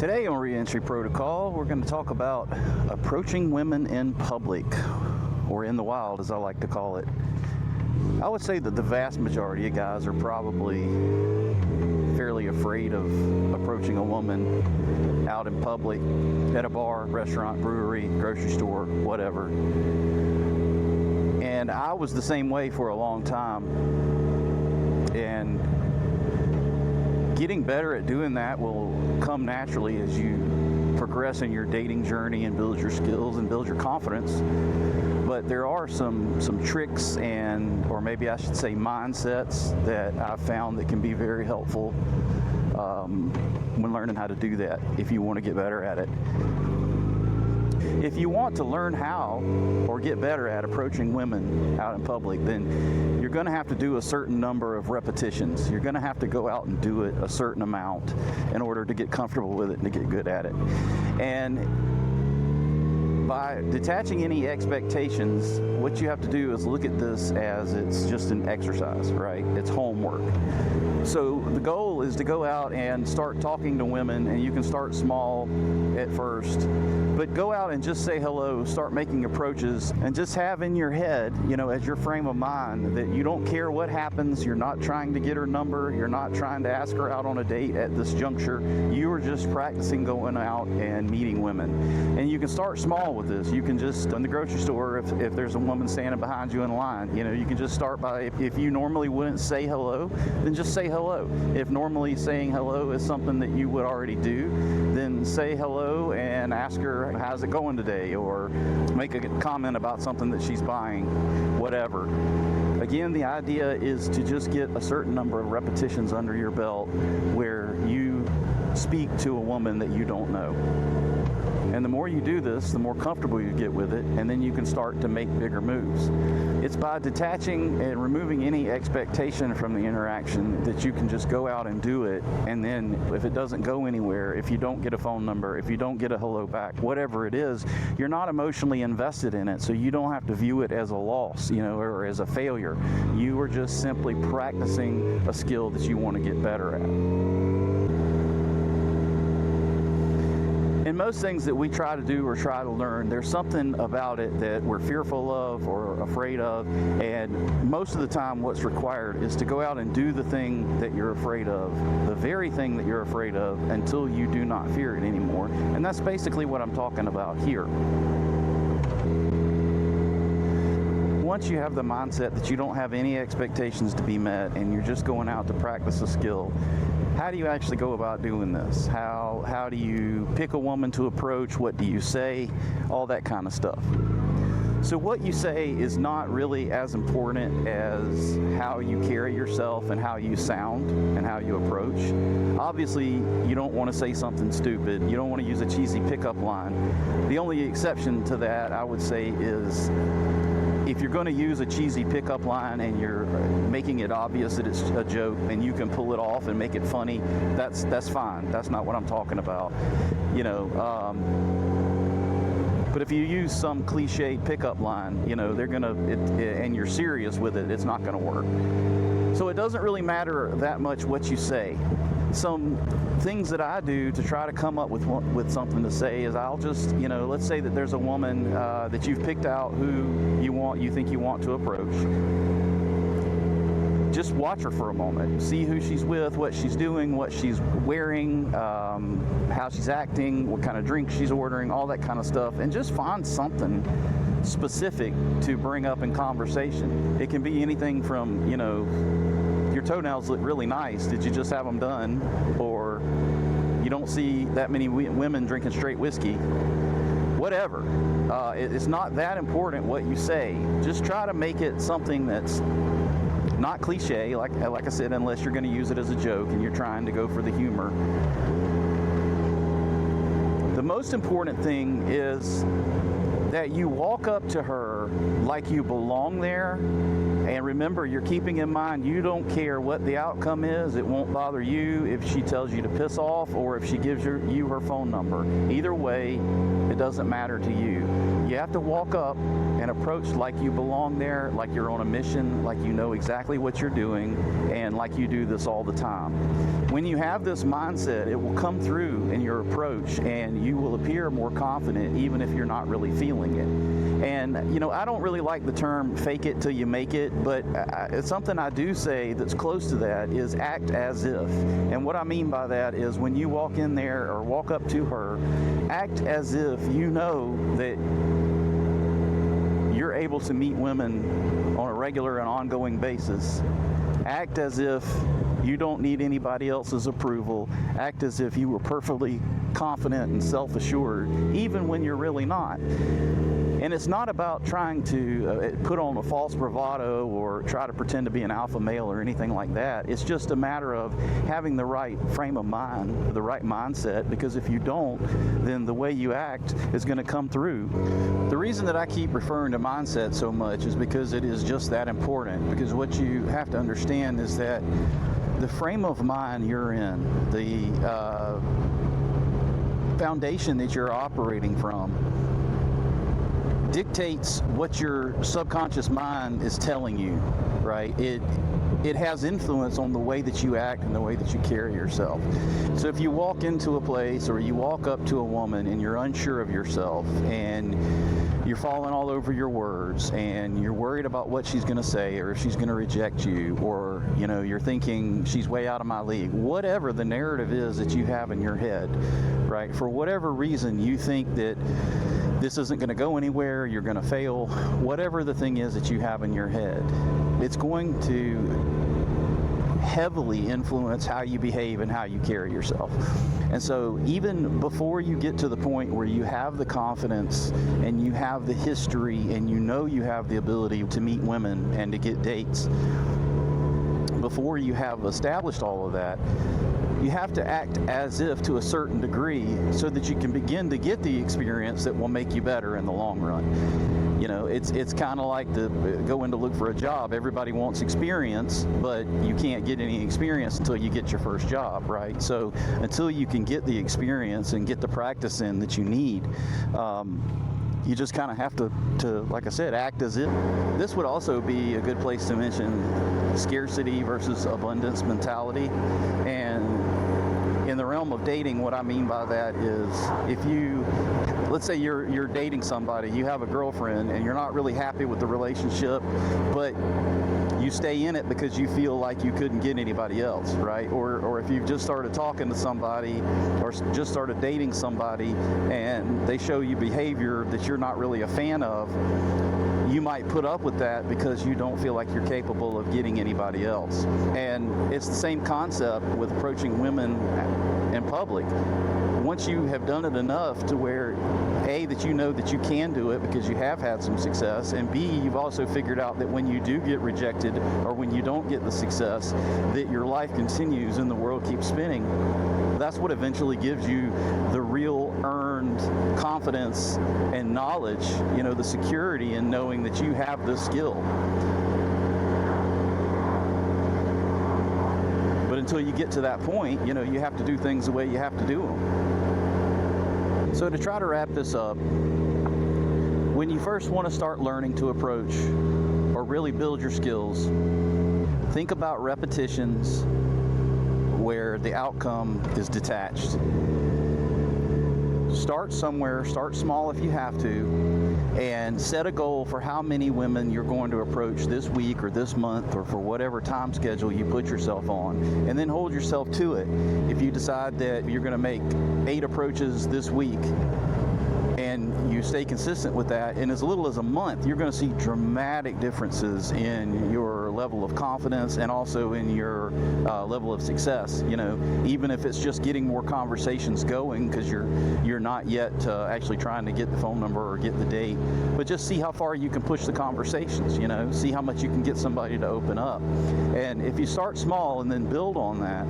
Today on ReEntry Protocol, we're going to talk about approaching women in public, or in the wild as I like to call it. I would say that the vast majority of guys are probably fairly afraid of approaching a woman out in public, at a bar, restaurant, brewery, grocery store, whatever. And I was the same way for a long time. And getting better at doing that will come naturally as you progress in your dating journey and build your skills and build your confidence. But there are some tricks or maybe I should say mindsets that I've found that can be very helpful when learning how to do that if you want to get better at it. If you want to learn how or get better at approaching women out in public, then you're going to have to do a certain number of repetitions. You're going to have to go out and do it a certain amount in order to get comfortable with it and to get good at it. And by detaching any expectations, what you have to do is look at this as it's just an exercise, right? It's homework. So the goal is to go out and start talking to women, and you can start small at first, but go out and just say hello, start making approaches, and just have in your head, as your frame of mind, that you don't care what happens, you're not trying to get her number, you're not trying to ask her out on a date at this juncture, you are just practicing going out and meeting women. And you can start small with this. You can just, in the grocery store, if there's a woman standing behind you in line, you can just start by, if you normally wouldn't say hello, then just say hello. If normally saying hello is something that you would already do, then say hello and ask her, how's it going today? Or make a comment about something that she's buying, whatever. Again, the idea is to just get a certain number of repetitions under your belt where you speak to a woman that you don't know. And the more you do this, the more comfortable you get with it, and then you can start to make bigger moves. It's by detaching and removing any expectation from the interaction that you can just go out and do it, and then if it doesn't go anywhere, if you don't get a phone number, if you don't get a hello back, whatever it is, you're not emotionally invested in it, so you don't have to view it as a loss, or as a failure. You are just simply practicing a skill that you want to get better at. In most things that we try to do or try to learn, there's something about it that we're fearful of or afraid of, and most of the time what's required is to go out and do the thing that you're afraid of, the very thing that you're afraid of, until you do not fear it anymore. And that's basically what I'm talking about here. Once you have the mindset that you don't have any expectations to be met and you're just going out to practice a skill, how do you actually go about doing this? How do you pick a woman to approach? What do you say? All that kind of stuff. So what you say is not really as important as how you carry yourself and how you sound and how you approach. Obviously, you don't want to say something stupid. You don't want to use a cheesy pickup line. The only exception to that, I would say, is if you're going to use a cheesy pickup line and you're making it obvious that it's a joke and you can pull it off and make it funny, that's fine. That's not what I'm talking about. But if you use some cliche pickup line, and you're serious with it, it's not going to work. So it doesn't really matter that much what you say. Some things that I do to try to come up with something to say is I'll just, let's say that there's a woman that you've picked out who you think you want to approach. Just watch her for a moment. See who she's with, what she's doing, what she's wearing, how she's acting, what kind of drink she's ordering, all that kind of stuff, and just find something specific to bring up in conversation. It can be anything from, your toenails look really nice. Did you just have them done? Or you don't see that many women drinking straight whiskey. Whatever. It's not that important what you say. Just try to make it something that's not cliche, like I said, unless you're going to use it as a joke and you're trying to go for the humor. The most important thing is that you walk up to her like you belong there. And remember, you're keeping in mind, you don't care what the outcome is. It won't bother you if she tells you to piss off or if she gives you her phone number. Either way, it doesn't matter to you. You have to walk up and approach like you belong there, like you're on a mission, like you know exactly what you're doing, and like you do this all the time. When you have this mindset, it will come through in your approach, and you will appear more confident even if you're not really feeling it. And, you know, I don't really like the term fake it till you make it, but it's something I do say that's close to that is act as if. And what I mean by that is when you walk in there or walk up to her, act as if you know that you're able to meet women on a regular and ongoing basis. Act as if you don't need anybody else's approval. Act as if you were perfectly confident and self-assured, even when you're really not. And it's not about trying to put on a false bravado or try to pretend to be an alpha male or anything like that. It's just a matter of having the right frame of mind, the right mindset, because if you don't, then the way you act is going to come through. The reason that I keep referring to mindset so much is because it is just that important, because what you have to understand is that the frame of mind you're in, the foundation that you're operating from, dictates what your subconscious mind is telling you, right? It has influence on the way that you act and the way that you carry yourself. So if you walk into a place or you walk up to a woman and you're unsure of yourself and you're falling all over your words and you're worried about what she's going to say or if she's going to reject you, or you know, you're thinking she's way out of my league, whatever the narrative is that you have in your head, right? For whatever reason you think that this isn't going to go anywhere, you're going to fail, whatever the thing is that you have in your head, it's going to heavily influence how you behave and how you carry yourself. And so even before you get to the point where you have the confidence and you have the history and you know you have the ability to meet women and to get dates, before you have established all of that, you have to act as if to a certain degree so that you can begin to get the experience that will make you better in the long run. You know, it's kind of like going to look for a job. Everybody wants experience, but you can't get any experience until you get your first job, right? So until you can get the experience and get the practice in that you need, you just kind of have to, like I said, act as if. This would also be a good place to mention scarcity versus abundance mentality. And in the realm of dating, what I mean by that is if you, let's say you're dating somebody, you have a girlfriend and you're not really happy with the relationship, but you stay in it because you feel like you couldn't get anybody else, right? Or if you've just started talking to somebody or just started dating somebody and they show you behavior that you're not really a fan of, you might put up with that because you don't feel like you're capable of getting anybody else. And it's the same concept with approaching women in public. Once you have done it enough to where A, that you know that you can do it because you have had some success, and B, you've also figured out that when you do get rejected or when you don't get the success, that your life continues and the world keeps spinning. That's what eventually gives you the real earned confidence and knowledge, you know, the security in knowing that you have the skill. But until you get to that point, you know, you have to do things the way you have to do them. So to try to wrap this up, when you first want to start learning to approach or really build your skills, think about repetitions where the outcome is detached. Start somewhere, start small if you have to, and set a goal for how many women you're going to approach this week or this month or for whatever time schedule you put yourself on, and then hold yourself to it. If you decide that you're going to make 8 approaches this week and you stay consistent with that, in as little as a month, you're going to see dramatic differences in your level of confidence and also in your level of success. You know, even if it's just getting more conversations going because you're not yet actually trying to get the phone number or get the date, but just see how far you can push the conversations. You know, see how much you can get somebody to open up. And if you start small and then build on that,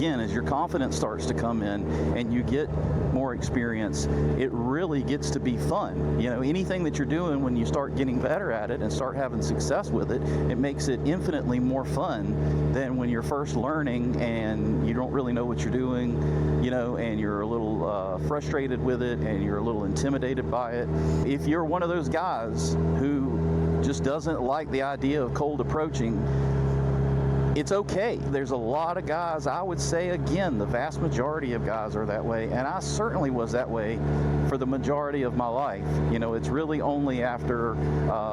again, as your confidence starts to come in and you get more experience, it really gets to be fun. You know, anything that you're doing, when you start getting better at it and start having success with it, it makes it infinitely more fun than when you're first learning and you don't really know what you're doing, you know, and you're a little frustrated with it and you're a little intimidated by it. If you're one of those guys who just doesn't like the idea of cold approaching, it's okay. There's a lot of guys, I would say, again, the vast majority of guys are that way, and I certainly was that way for the majority of my life. You know, it's really only after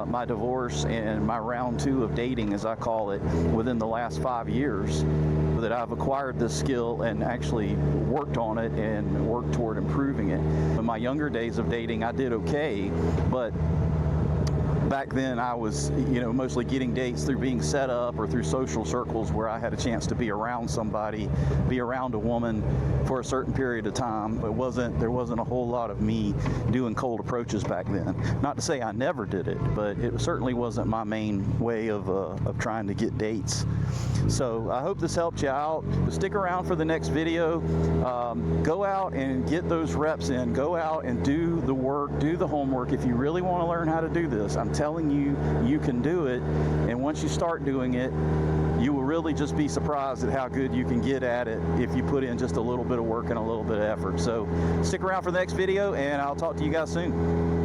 my divorce and my round 2 of dating, as I call it, within the last 5 years, that I've acquired this skill and actually worked on it and worked toward improving it. In my younger days of dating, I did okay, but back then I was, you know, mostly getting dates through being set up or through social circles where I had a chance to be around somebody, be around a woman for a certain period of time. There wasn't a whole lot of me doing cold approaches back then. Not to say I never did it, but it certainly wasn't my main way of trying to get dates. So I hope this helped you out. Stick around for the next video. Go out and get those reps in. Go out and do the work, do the homework. If you really want to learn how to do this, I'm telling you, you can do it. And once you start doing it, you will really just be surprised at how good you can get at it if you put in just a little bit of work and a little bit of effort. So stick around for the next video, and I'll talk to you guys soon.